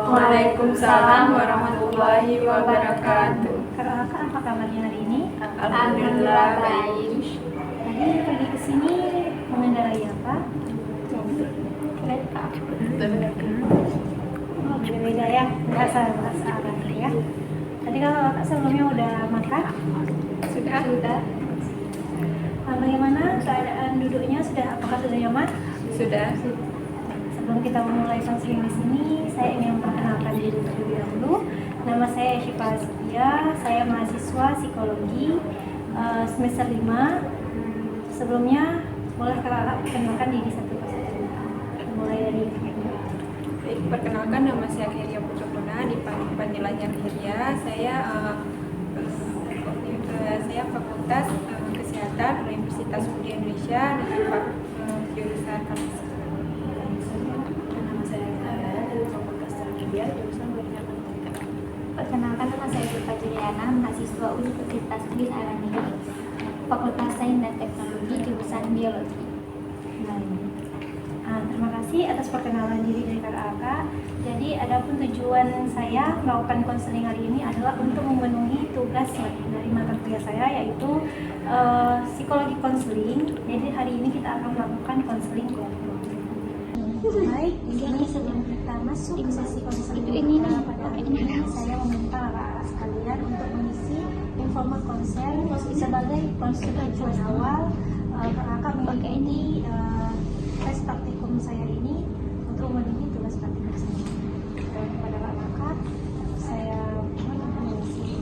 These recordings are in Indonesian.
Waalaikumsalam warahmatullahi wabarakatuh. Kakak, apa kabarnya hari ini? Alhamdulillah baik. Tadi pergi ke sini mengendarai apa? Kereta. Oh, beda-beda ya, bahasa Arab ya. Tadi kalau kakak sebelumnya udah makan? Sudah. Bagaimana keadaan duduknya? Apakah sudah nyaman? Sudah. Sebelum kita memulai konseling di sini, saya ingin memperkenalkan diri terlebih dahulu. Nama saya Syifa Azkia, saya mahasiswa psikologi semester 5. Sebelumnya, boleh kakak perkenalkan diri satu persatu. Mulai dari Baik, perkenalkan nama saya Khairia Putrapona, panggilannya Khairia. Saya Fakultas Kesehatan Universitas Muda Indonesia dengan jurusan farmasi. nama saya Kara dari Fakultas Media jurusan Pendidikan Pendidikan. Perkenalkan, nama saya Syifa Juliana, mahasiswa Universitas Bin Alami, Fakultas Sains dan Teknologi, jurusan Biologi. Terima kasih atas perkenalan diri dari kakak. Jadi, adapun tujuan saya melakukan konseling hari ini adalah untuk memenuhi tugas dari mata kuliah saya, yaitu psikologi konseling. Jadi hari ini kita akan melakukan konseling kelompok. Baik, ini sebelum kita masuk ke sesi konseling pada hari ini, saya meminta kakak sekalian untuk mengisi informa konsen sebagai konstituen awal. Kakak mengikuti tes praktikum saya ini untuk memenuhi tugas praktikum saya. Dan kepada kakak, saya mohon mengisi.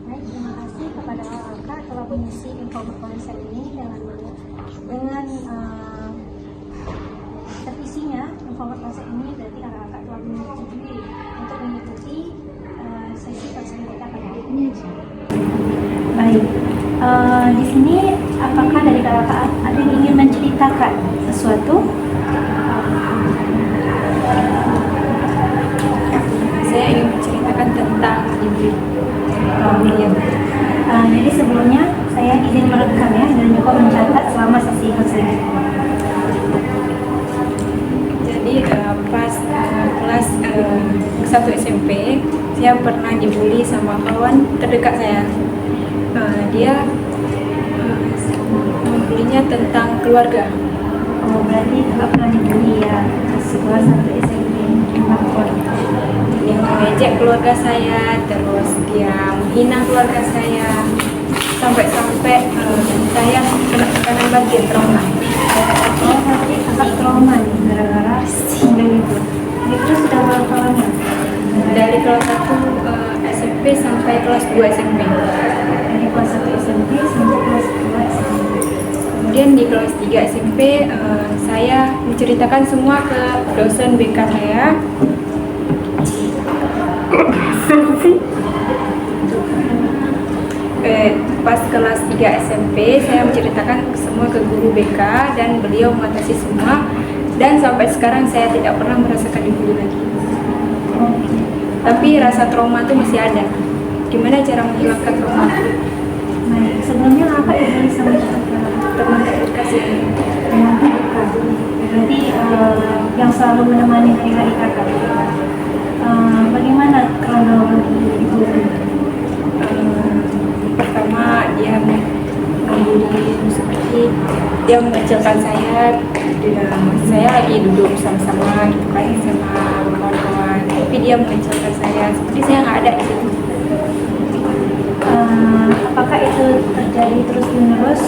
Baik, terima kasih kepada kakak telah mengisi informa konsen ini dengan terisinya informa konsen ini, berarti kakak telah menyetujui untuk mengikuti sesi konseling kita pada hari ini. Baik, di sini apakah dari kakak ada yang ingin menceritakan sesuatu? Saya ingin menceritakan tentang ibu. Jadi sebelumnya saya izin merekam ya dan juga mencatat selama sesi konseling. Jadi pas kelas 1 SMP, saya pernah dibully sama kawan terdekat saya. Dia membulinya tentang keluarga. Oh, berarti kakak pernah dibully ya sekolah 1 SMP. Dia mengejek keluarga saya, terus dia menghina keluarga saya, sampai-sampai saya kena tekanan batin, trauma. Oh, berarti kakak trauma nih gara-gara bullying itu. Itu sudah berapa lama? Dari kelas 1 SMP sampai kelas 2 SMP. Dari kelas 1 SMP sampai kelas 2 SMP. Kemudian di kelas 3 SMP saya menceritakan semua ke dosen BK saya. Pas kelas 3 SMP saya menceritakan semua ke guru BK dan beliau mengatasi semua, dan sampai sekarang saya tidak pernah merasakan dibully lagi. Tapi rasa trauma itu masih ada. Gimana cara menghilangkan trauma itu? Baik, sebelumnya apa dibully sama siapa? Teman terdekat saya. Teman terdekat. Berarti yang selalu menemani hari-hari kakak. Bagaimana kronologi dibully? Pertama dia sendiri, seperti dia mengecilkan saya dan saya lagi duduk sama-sama gitu kan sama kawan-kawan, tapi dia mengecilkan saya seperti saya nggak ada di situ. Apakah itu terjadi terus menerus?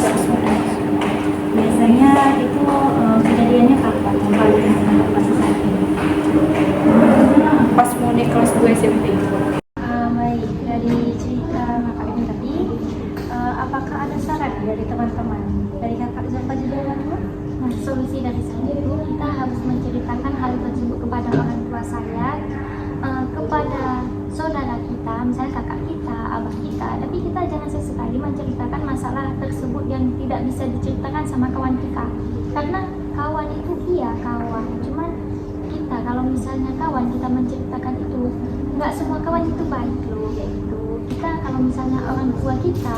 Biasanya itu kejadiannya kapan? Yang paling pas saat ini? Pas mau naik kelas 2 SMP. Baik, dari cerita kakak ini tadi, apakah ada saran dari teman-teman? Dari kakak Zulfa juga dulu? Nah, solusi dari saya itu kita harus menceritakan hal tersebut kepada orang tua saya, kepada saudara kita, misalnya kakak kita, abah kita. Tapi kita jangan sesekali menceritakan masalah tersebut yang tidak bisa diceritakan sama kawan kita. Karena kawan itu iya kawan, cuman kita kalau misalnya kawan kita menceritakan itu, nggak semua kawan itu baik loh, kayak gitu. Kita kalau misalnya orang tua kita,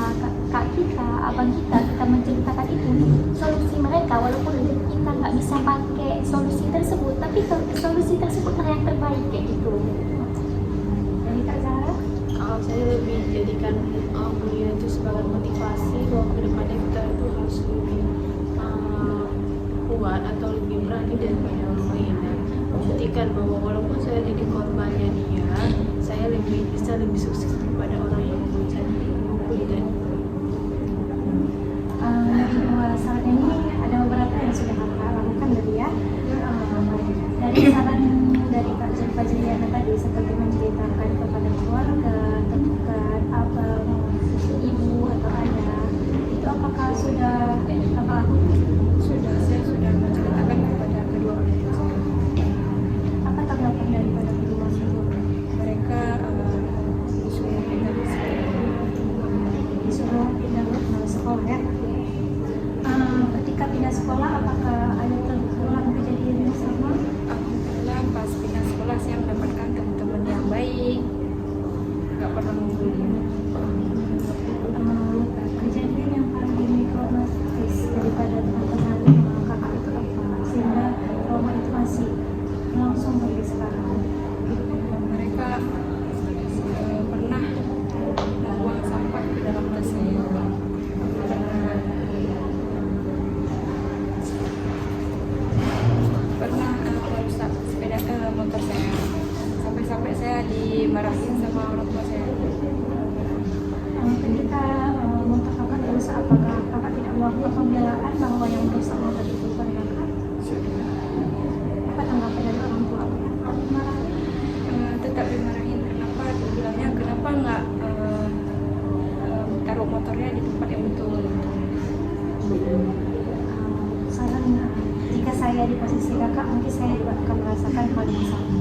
kak kita, abang kita menceritakan itu, solusi mereka walaupun kita nggak bisa pakai solusi tersebut, tapi solusi tersebutlah yang terbaik kayak gitu. Dari Kak Zahra? Kalau saya lebih jadikan kuliah itu sebagai motivasi bahwa kedepannya kita itu harus lebih kuat atau lebih berani daripada orang lain, dan buktikan bahwa walaupun saya jadi korbannya dia, saya bisa lebih sukses daripada orang yang mencari kuliah. Dari dua saran ini ada beberapa yang sudah kakak lakukan tadi ya. Dari saran dari Kak Zulfa Juliana tadi, seperti menceritakan kepada keluarga, terdekat, abang, ibu atau ayah, itu apakah sudah kakak lakukan? Saya sudah menceritakan kepada kedua orang tua saya. Apa tanggapan daripada kedua orang tua? Mereka disuruh pindah di sekolah. Disuruh pindah sekolah ya. Ketika pindah sekolah, apakah ada terulang kejadian yang sama? Alhamdulillah pas pindah sekolah saya mendapatkan teman-teman yang baik, nggak pernah membuli. Kejadian yang paling traumatis daripada teman-teman kakak itu apa? Sehingga trauma itu masih langsung sampai sekarang. Mereka pernah membuang sampah ke dalam tas saya. Pernah merusak sepeda motor saya. Sampai saya dimarahin sama orang tua saya. Ketika motor kakak dirusak, apakah kakak tidak melakukan pembelaan bahwa yang merusak motor itu bukan kakak? Apa tanggapan dari orang tua? Marah? Tetap dimarahin. Kenapa? Bilangnya kenapa nggak taruh motornya di tempat yang betul. Saran, jika saya di posisi kakak, mungkin saya juga akan merasakan hal yang sama.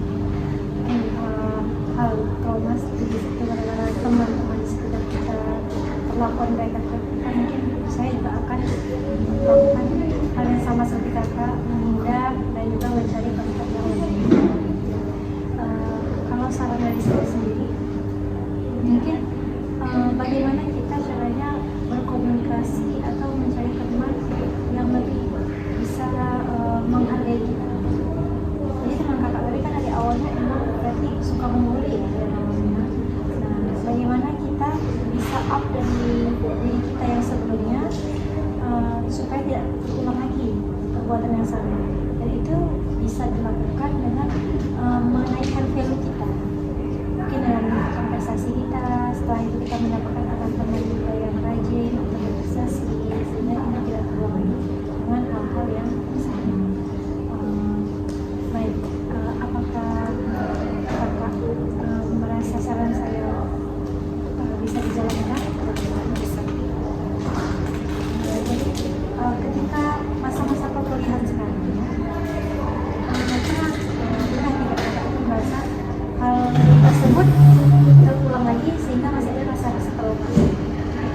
Hal trauma itu gara-gara teman-teman di sekitar kita, perlakuan mereka ke kita, mungkin saya juga akan melakukan hal yang sama seperti kakak, menghindar dan juga mencari tempat yang lebih. Kalau saran dari saya sendiri, mungkin bagaimana kita caranya berkomunikasi atau mencari teman yang lebih bisa menghargai kita. Jadi teman kakak tadi kan dari awalnya emang berarti suka membuli ya namanya. Nah, bagaimana kita bisa up dari diri kita yang sebelumnya supaya tidak terulang lagi perbuatan yang sama. Dan itu bisa dilakukan dengan menaikkan value kita. Mungkin dalam kompensasi kita, setelah itu kita mendapatkan teman-teman juga yang rajin untuk kompensasi, sehingga ini tidak terulang lagi dengan hal-hal yang sama. Baik, apakah kakak merasa saran saya bisa dijalankan? Bisa. Jadi ketika masa-masa perkuliahan sekarang, pernah tidak kakak merasa hal tersebut terulang lagi sehingga masih ada rasa-rasa trauma?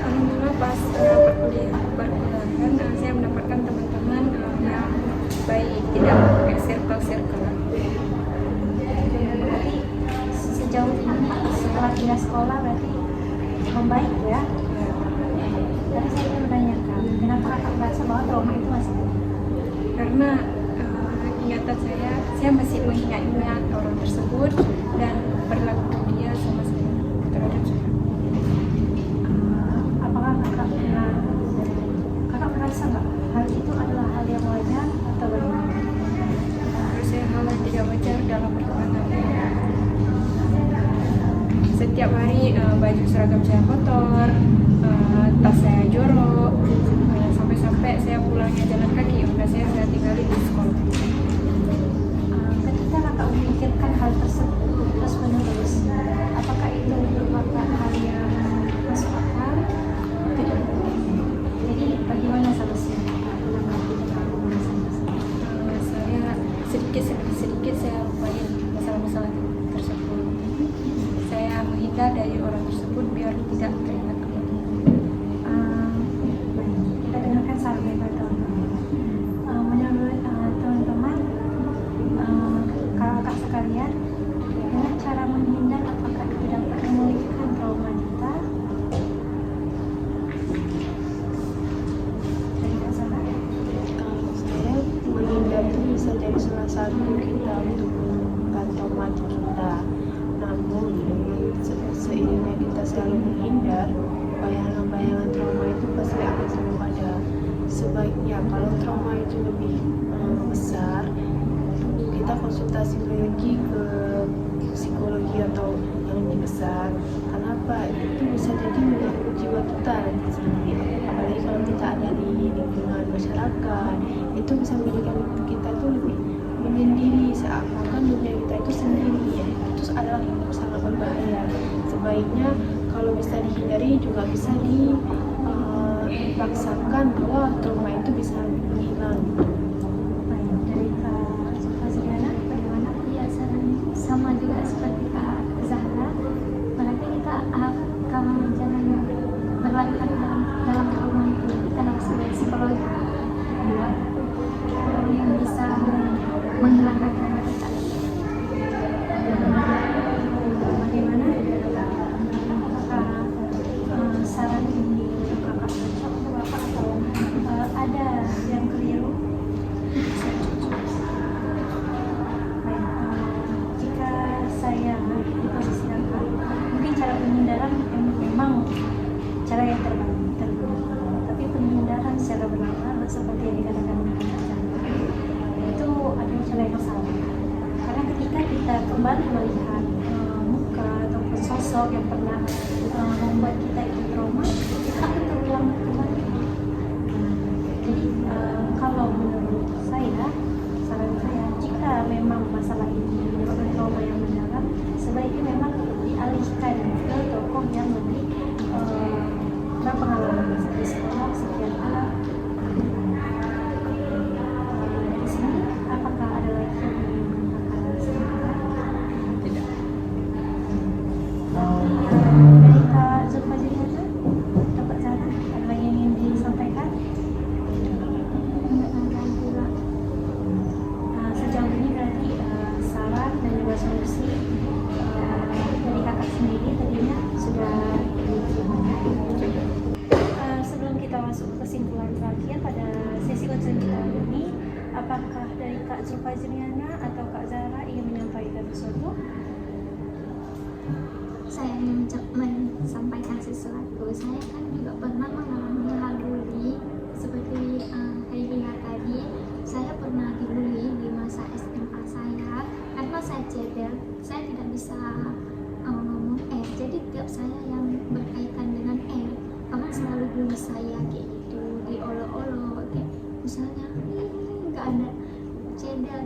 Alhamdulillah pas perkuliahan saya mendapatkan teman-teman yang baik, tidak pakai circle-circle. Berarti sejauh ini setelah pindah sekolah berarti membaik ya? Tapi saya ingin menanyakan, kenapa kakak merasa bahwa trauma itu masih ada? Karena ingatan saya masih mengingat-ingat orang tersebut dan perilaku dia sama saya terhadap saya. Apakah kakak pernah tiap hari baju seragam saya kotor, tas saya jorok, sampai-sampai saya pulangnya jalan kaki, udah saya tinggalin di sekolah. Ketika kakak memikirkan hal tersebut terus menerus, apakah itu merupakan hal yang masuk akal? Tidak. Jadi bagaimana solusinya? Saya sedikit saya lupain masalah-masalah tersebut. Saya menghindar dari orang tersebut biar tidak teringat kembali. Kita dengarkan saran dari teman-teman. Menurut teman-teman, kakak sekalian, dengan cara menghindar apakah itu dapat memulihkan trauma kita? Dari Kak Sarah? Kalau saya menghindar itu bisa jadi salah satu kita untuk menemukan trauma kita. Namun dengan seiringnya kita selalu menghindar, bayangan-bayangan trauma itu pasti akan selalu ada. Sebaiknya kalau trauma itu lebih besar, kita konsultasi lagi ke psikologi atau yang lebih besar. Kenapa? Itu bisa jadi mengganggu jiwa kita nanti sendiri. Apalagi kalau kita ada di lingkungan masyarakat, itu bisa menjadikan kita itu lebih menyendiri, seakan-akan dunia kita itu sendiri. Itu adalah sangat berbahaya. Sebaiknya kalau bisa dihindari juga bisa dipaksakan bahwa trauma itu bisa hilang. Baik, dari Kak Zulfazriana, bagaimana? Ya, sama juga seperti Kak Zahra. Berarti kita jangan berlarut dalam trauma itu. Kita harus belajar psikologi yang bisa menghilangkan trauma kita. Bagaimana? Apakah saran ini kakak cocok untuk bapak atau ada yang keliru? Baik, jika saya di posisi kakak, mungkin cara penghindaran memang cara yang terbaik, tapi penghindaran secara berlama seperti yang dikatakan kakak itu adalah cara yang salah. Karena ketika kita kembali melihat muka ataupun sosok yang pernah membuat kita itu trauma, kita akan terulang kembali. Jadi kalau menurut saya, saran saya, jika memang masalah ini merupakan trauma yang mendalam, sebaiknya memang dialihkan ke tokoh yang lebih berpengalaman, seperti psikolog, psikiater. Dari sini, apakah ada lagi yang ingin kakak sampaikan? Tidak. Dari Kak Zulfazriana, dapat saran? Ada lagi yang ingin disampaikan? Sejauh ini berarti saran dan juga solusi dari kakak sendiri tadinya sudah sebelum kita masuk ke kesimpulan terakhir pada sesi konseling kita hari ini, apakah dari Kak Zulfazriana atau Kak Zahra ingin menyampaikan sesuatu? Saya ingin menyampaikan sesuatu. Saya kan juga pernah mengalami hal bully seperti Haibina tadi. Saya pernah dibully di masa SMA saya karena saya cedel, saya tidak bisa ngomong jadi tiap saya yang berkaitan dengan orang selalu bully saya kayak gitu, diolok-olok kayak misalnya nggak ada cedel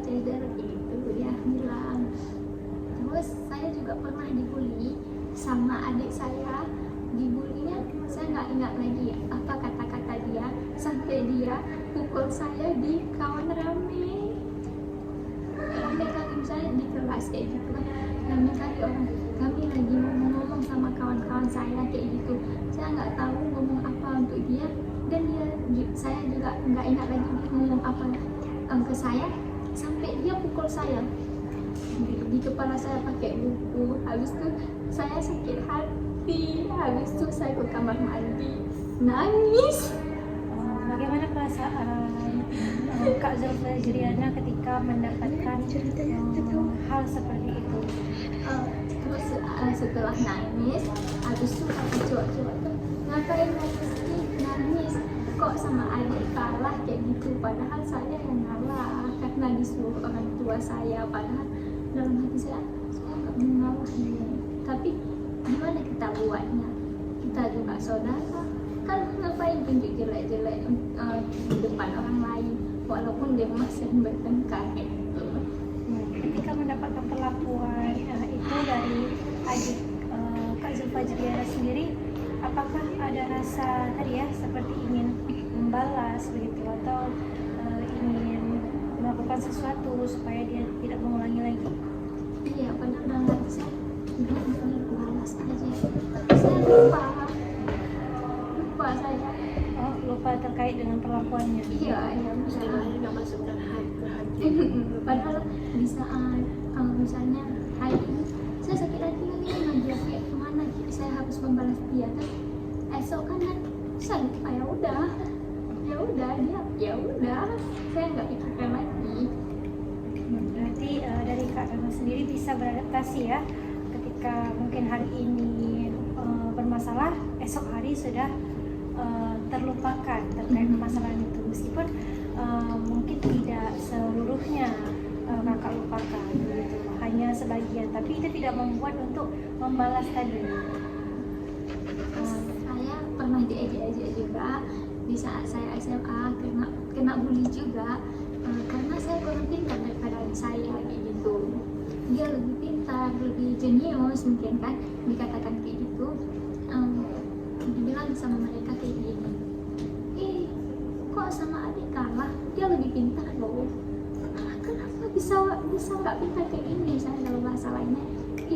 kayak gitu ya bilang. Terus saya juga pernah dibully sama adik saya. Dibulinya saya nggak ingat lagi apa kata-kata dia, sampai dia pukul saya di kawan rame kali misalnya di kelas kayak gitu kan, rame kali orang kami lagi ngomong sama kawan-kawan saya kayak gitu, saya nggak tahu ngomong apa untuk dia, dan saya juga nggak ingat lagi ngomong apa ke saya, sampai dia pukul saya di kepala saya pakai buku. Habis itu saya sakit hati, habis itu saya ke kamar mandi nangis. Bagaimana perasaan Kak Zulfazriana ketika mendapatkan hal seperti itu? Terus setelah nangis, habis itu kata cowok-cowok tuh, ngapain nangis kok sama adik kalah kayak gitu, padahal saya yang ngalah karena disuruh orang tua saya, padahal dalam hati saya nggak mau ngalah, tapi gimana kita buatnya? Kita juga saudara, kan ngapain tunjuk jelek-jelek di depan orang lain walaupun dia masih bertengkar gitu. Ketika mendapatkan perlakuan itu dari adik Kak Zulfajriana sendiri, apakah ada rasa tadi ya seperti ingin membalas begitu atau ingin melakukan sesuatu supaya dia tidak mengulangi lagi? Iya, padahal dalam hati saya ini balas aja, tapi saya lupa saya. Oh, lupa terkait dengan perlakuannya. Iya, Istilahnya nggak masukkan ke hati. padahal di saat misalnya hari ini saya sakit hati lagi dengan dia kayak kemana, saya harus membalas dia kan, esok kan saya lupa, ya udah dia ya udah, saya nggak pikirkan lagi. Berarti dari Kak Rana sendiri bisa beradaptasi ya, ketika mungkin hari ini bermasalah, esok hari sudah terlupakan terkait permasalahan itu, meskipun mungkin tidak seluruhnya kakak lupakan gitu, hanya sebagian, tapi itu tidak membuat untuk membalas tadi. Saya pernah diejek-ejek juga di saat saya SMA, kena bully juga karena saya kurang pintar daripada adik saya kayak gitu. Dia lebih pintar, lebih jenius mungkin kan, dikatakan kayak gitu. Dibilang sama mereka kayak gini, kok sama adik kalah, dia lebih pintar loh. Kenapa bisa nggak pintar kayak gini? Saya dalam bahasa lainnya,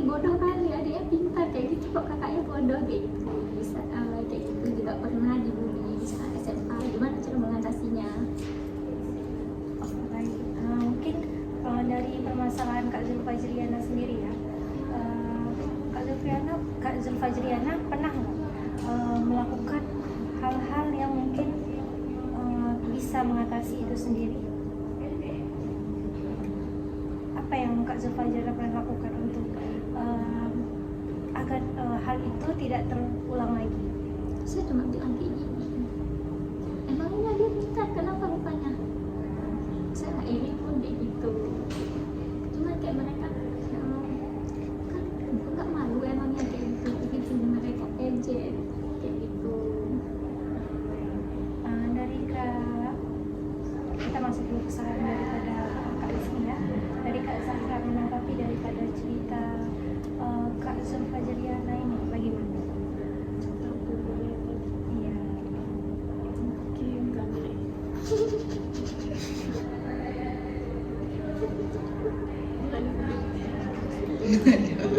bodoh kali, adiknya pintar kayak gitu kok kakaknya bodoh kayak gitu. Bisa kayak gitu juga pernah dibully di saat SMA. Gimana cara mengatasinya? Baik, mungkin dari permasalahan Kak Zulfajriana sendiri ya, Kak Zulfajriana pernah nggak melakukan hal-hal yang mungkin bisa mengatasi itu sendiri? Apa yang Kak Zulfajriana pernah lakukan untuk agar hal itu tidak terulang lagi? Saya cuma bilang kayak gini, emangnya dia pintar, kenapa rupanya? Saya ini pun kayak gitu, cuma kayak mereka kan nggak malu emangnya kayak gitu, begitu mereka ejek kayak gitu. Dari kita masuk dulu ke saran daripada Kak Rizky ya, dari Kak Zahra menanggapi daripada cerita Kak Zulfajriana ini bagaimana? Iya. Mungkin karena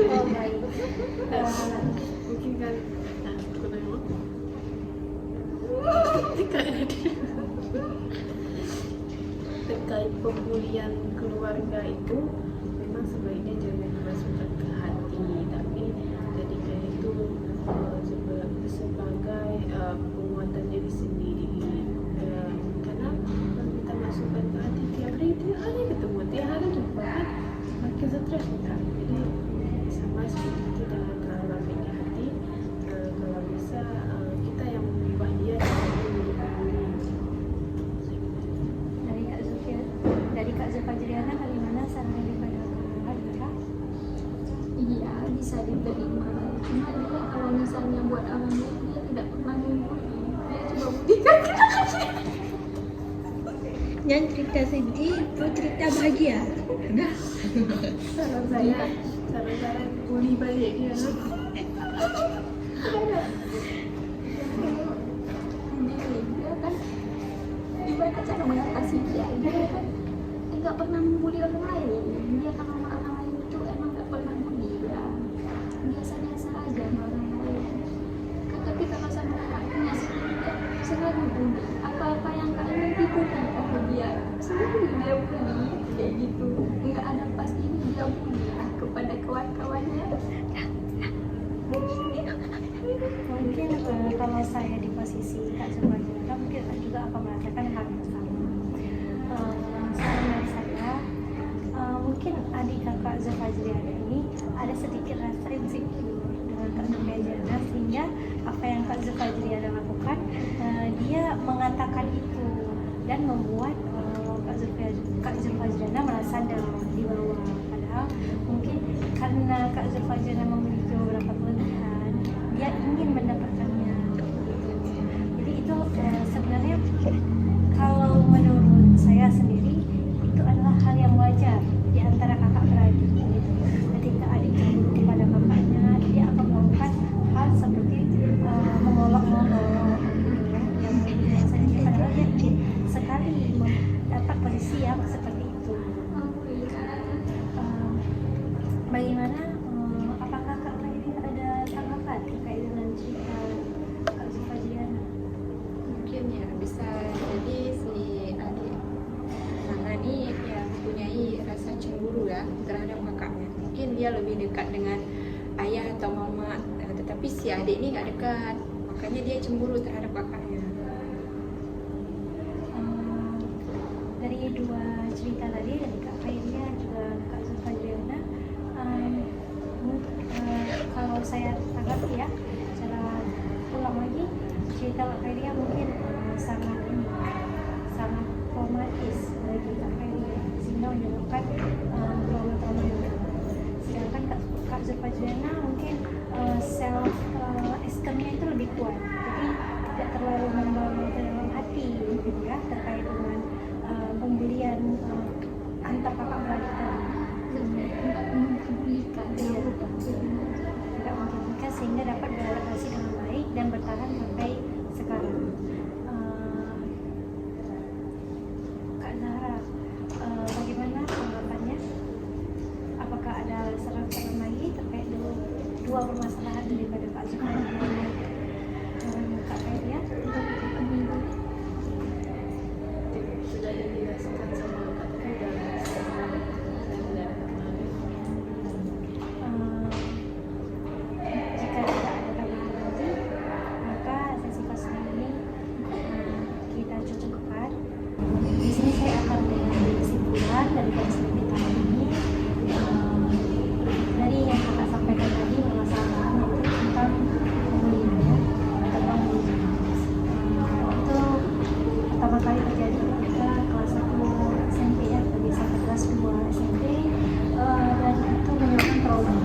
Oh baik. mungkin kan aku tengok terkait pembulian keluarga itu memang sebaiknya jangan dimasukkan ke hati, tapi jadikan itu sebagai penguatan diri sendiri. Karena kalau kita masukkan ke hati tiap hari ketemu, tiap hari jumpa kan makin stres kita. Jadi sama seperti itu dengan kalau di hati, kalau bisa kita yang mengubah dia Dari Kak Zulfajriana bagaimana saran daripada Kak Zahra? Iya, bisa diterima. Cuma dia kalau misalnya buat orang lain, dia tidak pernah membuli, dia coba buktikan kita. Jangan cerita sedih, itu cerita bahagia. Udah. saran saya bully balik dia. Dia kan gimana cara mengatasi dia kan nggak pernah membuli orang lain. Dia kalau sama orang lain itu emang nggak pernah bully, ya biasa-biasa aja sama orang lain kan. Tapi kalau sama anaknya sendiri dia selalu bully, apa-apa yang kalian dibully sama dia selalu dia bully kayak gitu, nggak ada pas ini dia bully kepada kawan-kawannya. Mungkin kalau saya di posisi Kak Zulfajriana mungkin juga akan merasakan hal yang sama. Saran dari saya, mungkin adik kakak Zulfajriana ini ada sedikit rasa insecure dengan Kak Zulfajriana, sehingga apa yang Kak Zulfajriana lakukan, dia mengatakan itu dan membuat Kak Zulfajriana merasa down di bawah. Padahal mungkin karena Kak Zulfajriana memiliki beberapa kelebihan dia ingin mendapatkannya. Jadi itu sebenarnya kalau menurut saya sendiri itu adalah hal yang wajar di antara kakak beradik gitu. Ketika adik cemburu kepada kakaknya, dia akan melakukan hal seperti mengolok-olok yang biasanya padahal dia ingin sekali mendapat posisi yang seperti itu. Bagaimana apakah Kak Fajri ada tanggapan terkait dengan cerita Kak Fajriana? Mungkin ya bisa jadi si adik Nana ini ya mempunyai rasa cemburu ya terhadap kakaknya. Mungkin dia lebih dekat dengan ayah atau mama, tetapi si adik ini nggak dekat, makanya dia cemburu terhadap kakaknya. Dari dua cerita tadi dari Kak Fajri dan juga Kak Zulfadriana, kalau saya tanggapi ya, secara ulang lagi cerita Kak Fajri mungkin sangat traumatis bagi Kak Fajri sehingga menyebabkan trauma-trauma juga. Sedangkan Kak Zulfadriana mungkin self esteemnya itu lebih kuat, jadi tidak terlalu membawa ke dalam hati gitu ya terkait dengan pembulian antar kakak beradik tadi. Tidak mempublikkan sehingga dapat beradaptasi dengan baik dan bertahan sampai sekarang. Kak Zahra, bagaimana tanggapannya? Apakah ada saran-saran lagi terkait dua permasalahan daripada Kak Zahra dengan Kak Fajria? Sudah dijelaskan sama Kak Fajri dan saya tidak Jika tidak ada tambahan lagi, maka sesi counseling ini kita cukupkan. Di sini saya akan mengambil kesimpulan dari counseling kita hari ini. Dari yang kakak sampaikan tadi permasalahan itu tentang pembulian ya, tentang pembulian. Itu pertama kali terjadi ketika kelas 1 SMP ya, lebih sampai kelas 2 SMP, dan itu menyebabkan trauma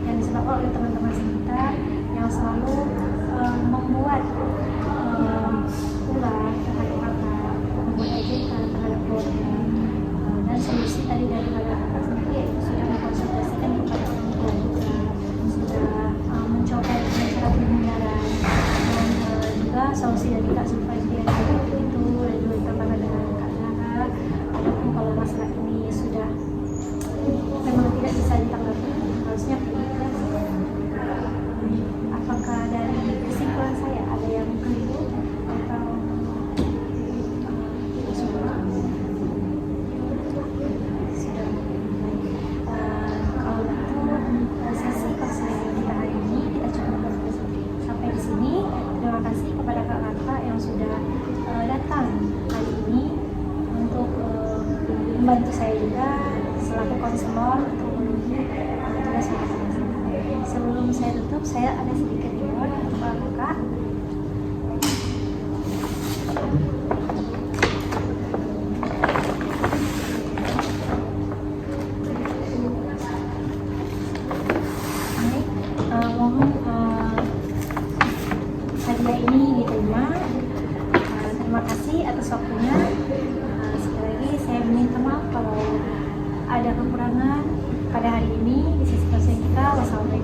yang disebabkan oleh teman-teman sekitar yang selalu membuat ulah terhadap kakak, membuat ejekan terhadap keluarga. Dan solusi tadi daripada kakak sendiri yaitu sudah mengkonsultasikan kepada orang tua juga, sudah mencoba dengan cara pembelajaran, dan juga solusi dari Kak Zulfadriana itu dan juga ditambahkan dengan Kak Zahra. Adapun kalau masalah ini sudah memang tidak bisa ditanggapi, harusnya ikhlas. Apakah dari kesimpulan saya ada yang keliru atau sudah? Kalau itu sesi konseling kita hari ini kita cukupkan sampai di sini. Terima kasih kepada kakak-kakak yang sudah datang hari ini untuk membantu saya juga selaku konselor untuk memenuhi tugas masing-masing. Sebelum saya tutup, saya ada sedikit reward untuk kakak. Mohon hadiah ini diterima. Terima kasih atas waktunya. Sekali lagi saya minta maaf kalau ada kekurangan pada hari ini di sesi konseling kita. Wassalamualaikum.